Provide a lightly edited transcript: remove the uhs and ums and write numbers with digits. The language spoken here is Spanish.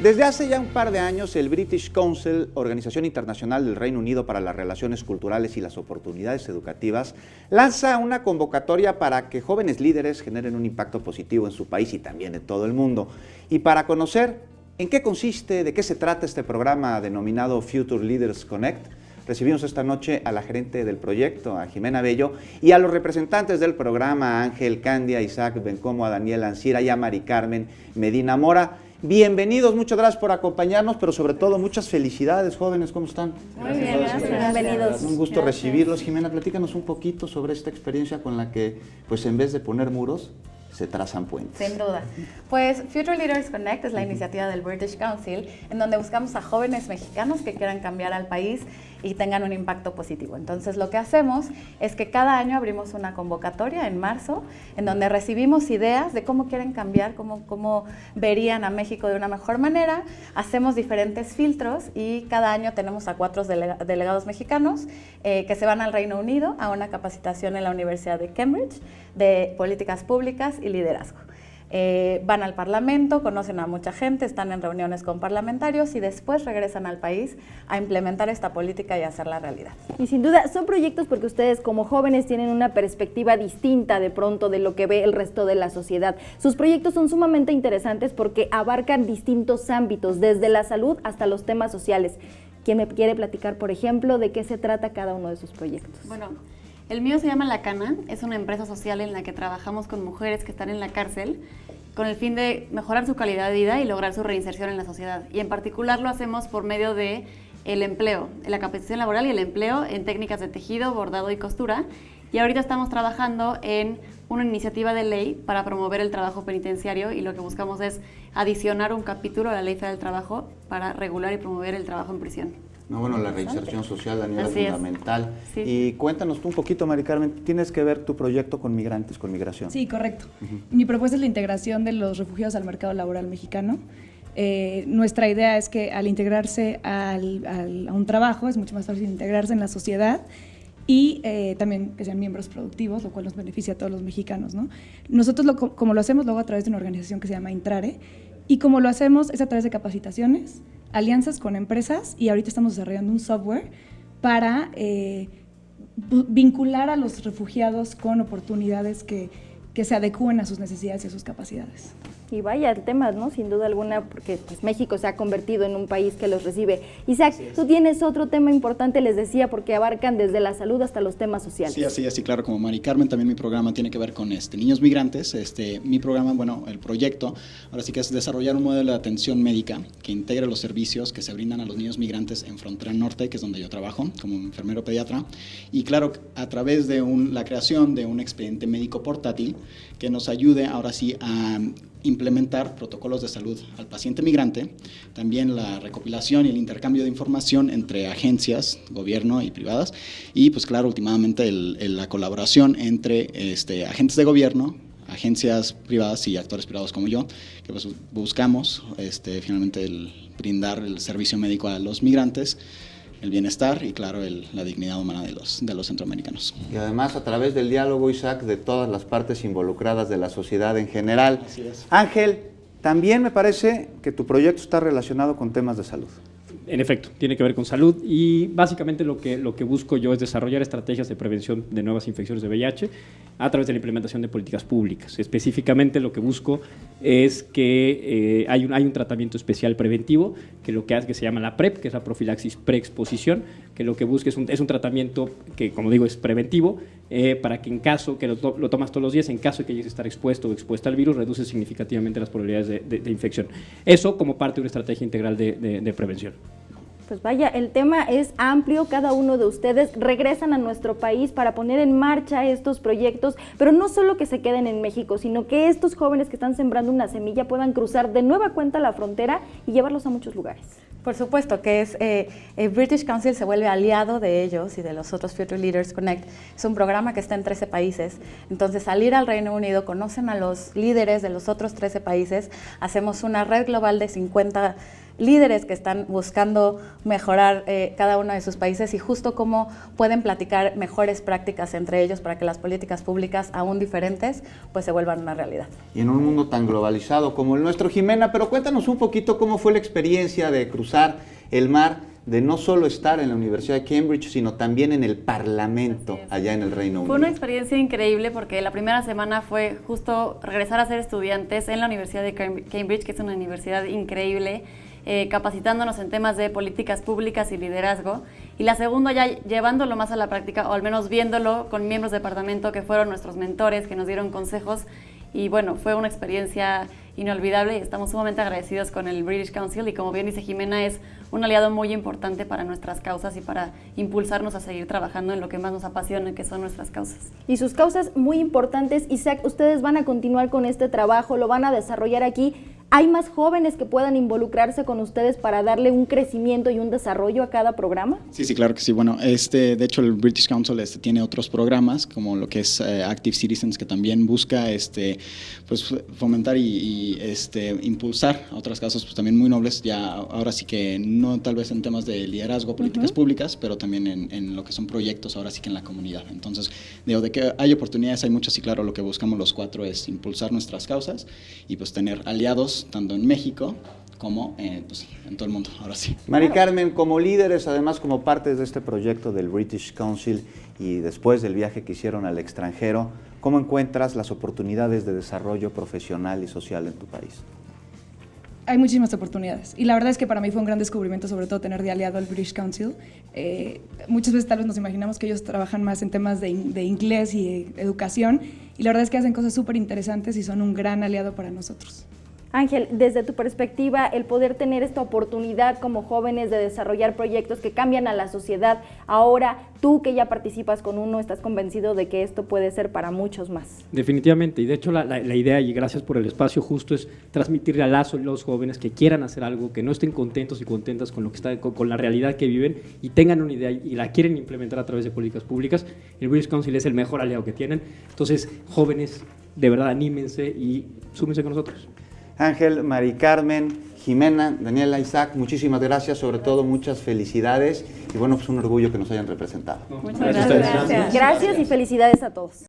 Desde hace ya un par de años, el British Council, Organización Internacional del Reino Unido para las Relaciones Culturales y las Oportunidades Educativas, lanza una convocatoria para que jóvenes líderes generen un impacto positivo en su país y también en todo el mundo. Y para conocer en qué consiste, de qué se trata este programa denominado Future Leaders Connect, recibimos esta noche a la gerente del proyecto, a Jimena Bello, y a los representantes del programa, a Ángel Candia, a Isaac Bencomo, a Daniel Ancira y a Mari Carmen Medina Mora. Bienvenidos, muchas gracias por acompañarnos, pero sobre todo muchas felicidades, jóvenes, ¿cómo están? Muy bien, gracias. Bienvenidos. Un gusto recibirlos. Jimena, platícanos un poquito sobre esta experiencia con la que, pues en vez de poner muros, se trazan puentes. Sin duda. Pues Future Leaders Connect es la iniciativa del British Council, en donde buscamos a jóvenes mexicanos que quieran cambiar al país y tengan un impacto positivo. Entonces, lo que hacemos es que cada año abrimos una convocatoria en marzo, en donde recibimos ideas de cómo quieren cambiar, cómo verían a México de una mejor manera. Hacemos diferentes filtros y cada año tenemos a 4 delegados mexicanos que se van al Reino Unido a una capacitación en la Universidad de Cambridge de políticas públicas y liderazgo. Van al Parlamento, conocen a mucha gente, están en reuniones con parlamentarios y después regresan al país a implementar esta política y hacerla realidad. Y sin duda son proyectos porque ustedes como jóvenes tienen una perspectiva distinta de pronto de lo que ve el resto de la sociedad. Sus proyectos son sumamente interesantes porque abarcan distintos ámbitos, desde la salud hasta los temas sociales. ¿Quién me quiere platicar, por ejemplo, de qué se trata cada uno de sus proyectos? Bueno, el mío se llama La Cana, es una empresa social en la que trabajamos con mujeres que están en la cárcel con el fin de mejorar su calidad de vida y lograr su reinserción en la sociedad. Y en particular lo hacemos por medio de el empleo, la capacitación laboral y el empleo en técnicas de tejido, bordado y costura. Y ahorita estamos trabajando en una iniciativa de ley para promover el trabajo penitenciario y lo que buscamos es adicionar un capítulo a la Ley Federal del Trabajo para regular y promover el trabajo en prisión. No, bueno, la reinserción social, Daniela, es fundamental. Sí. Y cuéntanos tú un poquito, Mari Carmen, ¿tienes que ver tu proyecto con migrantes, con migración? Sí, correcto. Mi propuesta es la integración de los refugiados al mercado laboral mexicano. Nuestra idea es que al integrarse a un trabajo es mucho más fácil integrarse en la sociedad y también que sean miembros productivos, lo cual nos beneficia a todos los mexicanos, ¿no? Nosotros como lo hacemos luego a través de una organización que se llama Intrare, y como lo hacemos es a través de capacitaciones, alianzas con empresas, y ahorita estamos desarrollando un software para vincular a los refugiados con oportunidades que se adecúen a sus necesidades y a sus capacidades. Y vaya el tema, ¿no? Sin duda alguna, porque pues, México se ha convertido en un país que los recibe. Isaac, tú tienes otro tema importante, les decía, porque abarcan desde la salud hasta los temas sociales. Sí, así, claro, como Mari Carmen, también mi programa tiene que ver con niños migrantes. Mi programa, bueno, el proyecto, ahora sí que es desarrollar un modelo de atención médica que integre los servicios que se brindan a los niños migrantes en Frontera Norte, que es donde yo trabajo como enfermero pediatra, y claro, a través de la creación de un expediente médico portátil que nos ayude ahora sí a implementar protocolos de salud al paciente migrante, también la recopilación y el intercambio de información entre agencias, gobierno y privadas, y pues claro, últimamente la colaboración entre agentes de gobierno, agencias privadas y actores privados como yo, que pues buscamos finalmente brindar el servicio médico a los migrantes, el bienestar y, claro, la dignidad humana de los centroamericanos. Y además, a través del diálogo, Isaac, de todas las partes involucradas de la sociedad en general. Así es. Ángel, también me parece que tu proyecto está relacionado con temas de salud. En efecto, tiene que ver con salud y básicamente lo que busco yo es desarrollar estrategias de prevención de nuevas infecciones de VIH a través de la implementación de políticas públicas. Específicamente lo que busco es que hay un tratamiento especial preventivo que lo que hace que se llama la PrEP, que es la profilaxis preexposición, que lo que busca es un tratamiento que, como digo, es preventivo para que en caso que lo tomas todos los días, en caso de que llegues a estar expuesto o expuesta al virus, reduce significativamente las probabilidades de infección. Eso como parte de una estrategia integral de prevención. Pues vaya, el tema es amplio, cada uno de ustedes regresan a nuestro país para poner en marcha estos proyectos, pero no solo que se queden en México, sino que estos jóvenes que están sembrando una semilla puedan cruzar de nueva cuenta la frontera y llevarlos a muchos lugares. Por supuesto que el British Council se vuelve aliado de ellos y de los otros Future Leaders Connect. Es un programa que está en 13 países. Entonces, al ir al Reino Unido, conocen a los líderes de los otros 13 países. Hacemos una red global de 50 líderes que están buscando mejorar cada uno de sus países y justo cómo pueden platicar mejores prácticas entre ellos para que las políticas públicas, aún diferentes, pues se vuelvan una realidad. Y en un mundo tan globalizado como el nuestro, Jimena, pero cuéntanos un poquito cómo fue la experiencia de cruzar el mar, de no solo estar en la Universidad de Cambridge, sino también en el Parlamento allá en el Reino Unido. Fue una experiencia increíble porque la primera semana fue justo regresar a ser estudiantes en la Universidad de Cambridge, que es una universidad increíble, capacitándonos en temas de políticas públicas y liderazgo. Y la segunda ya llevándolo más a la práctica, o al menos viéndolo con miembros del departamento que fueron nuestros mentores, que nos dieron consejos. Y bueno, fue una experiencia inolvidable y estamos sumamente agradecidos con el British Council y como bien dice Jimena, es un aliado muy importante para nuestras causas y para impulsarnos a seguir trabajando en lo que más nos apasiona, que son nuestras causas. Y sus causas muy importantes, Isaac, ustedes van a continuar con este trabajo, lo van a desarrollar aquí. ¿Hay más jóvenes que puedan involucrarse con ustedes para darle un crecimiento y un desarrollo a cada programa? Sí, claro que sí. Bueno, de hecho el British Council tiene otros programas como lo que es Active Citizens, que también busca pues fomentar y impulsar otras causas pues también muy nobles, ya ahora sí que no tal vez en temas de liderazgo, políticas públicas, pero también en lo que son proyectos ahora sí que en la comunidad. Entonces, digo, de que hay oportunidades, hay muchas y claro, lo que buscamos los cuatro es impulsar nuestras causas y pues tener aliados tanto en México como pues, en todo el mundo, ahora sí. Mari Carmen, como líderes, además como partes de este proyecto del British Council y después del viaje que hicieron al extranjero, ¿cómo encuentras las oportunidades de desarrollo profesional y social en tu país? Hay muchísimas oportunidades y la verdad es que para mí fue un gran descubrimiento, sobre todo tener de aliado al British Council. Muchas veces tal vez nos imaginamos que ellos trabajan más en temas de inglés y educación y la verdad es que hacen cosas súper interesantes y son un gran aliado para nosotros. Ángel, desde tu perspectiva, el poder tener esta oportunidad como jóvenes de desarrollar proyectos que cambian a la sociedad, ahora tú que ya participas con uno, ¿estás convencido de que esto puede ser para muchos más? Definitivamente, y de hecho la idea, y gracias por el espacio justo, es transmitirle a los jóvenes que quieran hacer algo, que no estén contentos y contentas con lo que está, con la realidad que viven y tengan una idea y la quieren implementar a través de políticas públicas. El British Council es el mejor aliado que tienen, entonces jóvenes, de verdad anímense y súmense con nosotros. Ángel, Mari Carmen, Jimena, Daniela, Isaac, muchísimas gracias, sobre todo muchas felicidades y bueno, pues un orgullo que nos hayan representado. Muchas gracias. Gracias y felicidades a todos.